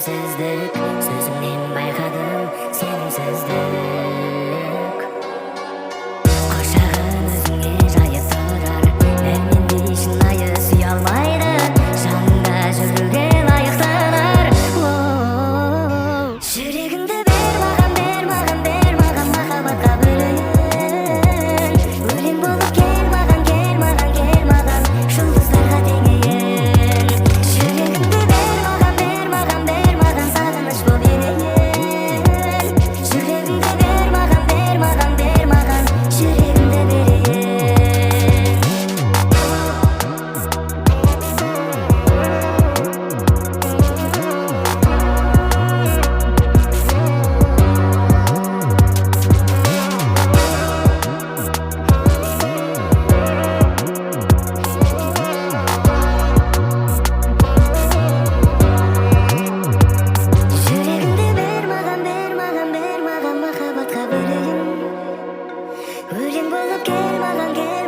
сенімсіздік, сөзіңнен байқадым сенімсіздік. Құшағын өзіңе жайып тұрар, бәрінен шынайы сүйе алмайды, жаныңда жүруге лайықталар. Жүрегіңді бер маған, бер маған, бер маған, махаббатқа бөлейін. Өлең болып кел маған, кел маған, кел маған, жұлдыздарға теңейін. Жүрегіңді бер маған, бер маған, бер маған, сағыныш боп енейін. Жүрегіңді бер маған, бер маған, бер маған, жүрегімді берейін. Жүрегіңді бер маған, бер маған, бер маған, махаббатқа бөлейін. Өлең болып кел маған, кел